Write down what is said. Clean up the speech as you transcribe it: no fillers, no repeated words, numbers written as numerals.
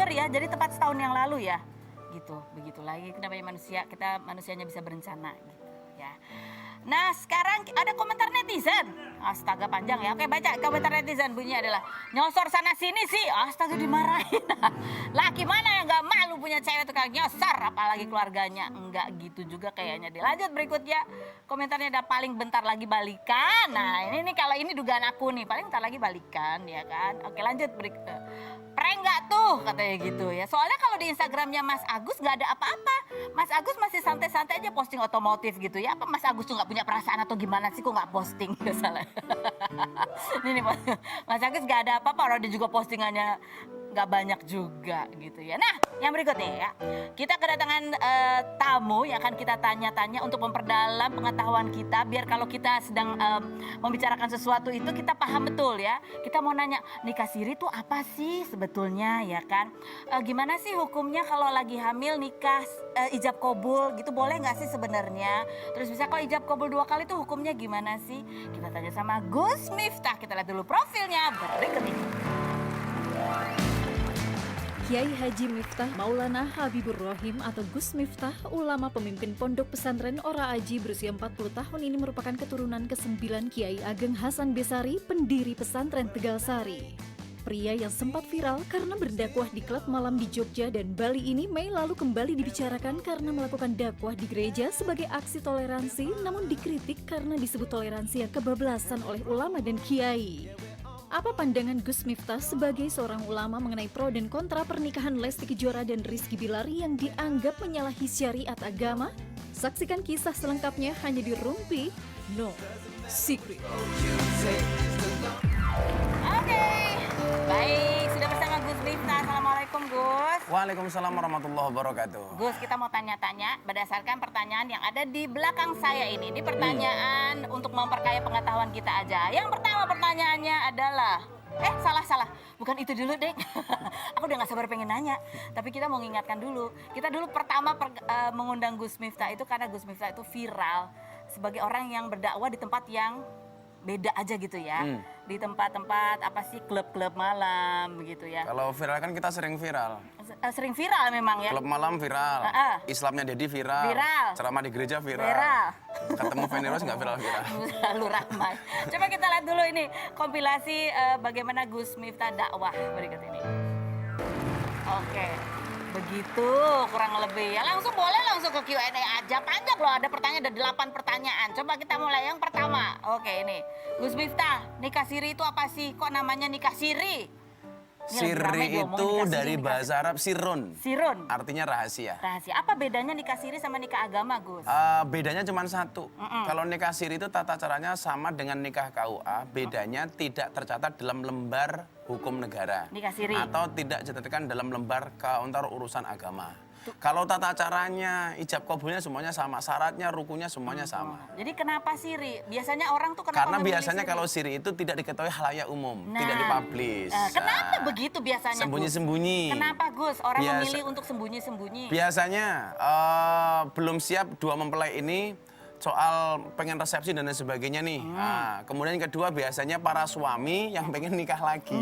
Oktober ya, jadi tepat setahun yang lalu ya. Gitu, begitu lagi kenapa manusia, kita manusianya bisa berencana gitu ya. Nah sekarang ada komentar netizen. Astaga panjang ya. Oke baca komentar netizen, bunyinya adalah nyosor sana sini sih. Astaga dimarahin. Laki mana yang gak malu punya cewek tukang nyosor, apalagi keluarganya. Enggak gitu juga kayaknya. Dilanjut berikutnya. Komentarnya ada paling bentar lagi balikan. Nah ini nih kalau ini dugaan aku nih, paling bentar lagi balikan ya kan. Oke lanjut prank nggak tuh katanya gitu ya. Soalnya kalau di Instagramnya Mas Agus nggak ada apa-apa. Mas Agus masih santai-santai aja posting otomotif gitu ya. Apa Mas Agus tuh nggak punya perasaan atau gimana sih kok nggak posting? Salah. Ini nih Mas Agus nggak ada apa-apa. Orang dia juga postingannya nggak banyak juga gitu ya. Nah yang berikutnya ya, kita kedatangan tamu yang akan kita tanya-tanya untuk memperdalam pengetahuan kita biar kalau kita sedang membicarakan sesuatu itu kita paham betul ya. Kita mau nanya nikah siri itu apa sih sebetulnya ya kan? Gimana sih hukumnya kalau lagi hamil nikah ijab kabul gitu, boleh nggak sih sebenarnya? Terus bisa kalau ijab kabul 2 kali itu hukumnya gimana sih? Kita tanya sama Gus Miftah. Kita lihat dulu profilnya berikut ini. Kiai Haji Miftah Maulana Habibur Rohim atau Gus Miftah, ulama pemimpin pondok pesantren Ora Aji berusia 40 tahun ini merupakan keturunan ke-9 Kiai Ageng Hasan Besari, pendiri pesantren Tegal Sari. Pria yang sempat viral karena berdakwah di klub malam di Jogja dan Bali ini Mei lalu kembali dibicarakan karena melakukan dakwah di gereja sebagai aksi toleransi, namun dikritik karena disebut toleransi yang kebablasan oleh ulama dan kiai. Apa pandangan Gus Miftah sebagai seorang ulama mengenai pro dan kontra pernikahan Lesti Kejora dan Rizky Bilar yang dianggap menyalahi syariat agama? Saksikan kisah selengkapnya hanya di Rumpi No Secret. Oke, baik sudah bersama Gus Miftah. Assalamualaikum Gus. Waalaikumsalam warahmatullahi wabarakatuh. Gus, kita mau tanya-tanya berdasarkan pertanyaan yang ada di belakang saya ini. Ini pertanyaan untuk memperkaya pengetahuan kita aja. Yang pertama pertanyaannya adalah, salah. Bukan itu dulu, Dek. Aku udah gak sabar pengen nanya. Tapi kita mau mengingatkan dulu. Kita dulu pertama mengundang Gus Miftah itu karena Gus Miftah itu viral sebagai orang yang berdakwah di tempat yang beda aja gitu ya. Di tempat-tempat apa sih, klub-klub malam gitu ya. Kalau viral kan kita sering viral. Sering viral memang ya. Klub malam viral, Islamnya Dedi viral, ceramah di gereja viral. Ketemu Feni Rose nggak viral-viral. Lalu ramai. Coba kita lihat dulu ini kompilasi bagaimana Gus Miftah dakwah berikut ini. Oke. Begitu kurang lebih ya. Langsung boleh langsung ke Q&A aja. Panjang loh, ada pertanyaan, ada 8 pertanyaan. Coba kita mulai yang pertama. Oke ini, Gus Miftah, nikah siri itu apa sih? Kok namanya nikah siri? Siri itu dari bahasa Arab sirun. Sirun. Artinya rahasia. Rahasia. Apa bedanya nikah siri sama nikah agama, Gus? Bedanya cuma satu. Kalau nikah siri itu tata caranya sama dengan nikah KUA. Bedanya tidak tercatat dalam lembar hukum negara. Nikah siri. Atau tidak dicatatkan dalam lembar kaunter urusan agama. Kalau tata caranya, ijab kabulnya semuanya sama, syaratnya, rukunya semuanya sama. Jadi kenapa siri? Biasanya orang tuh kenapa Karena memilih biasanya siri? kalau siri itu tidak diketahui halayak umum, tidak dipublish. Kenapa begitu biasanya, Gus? Sembunyi-sembunyi. Kenapa, Gus? Orang memilih untuk sembunyi-sembunyi. Biasanya belum siap dua mempelai ini soal pengen resepsi dan lain sebagainya nih. Kemudian kedua biasanya para suami yang pengen nikah lagi.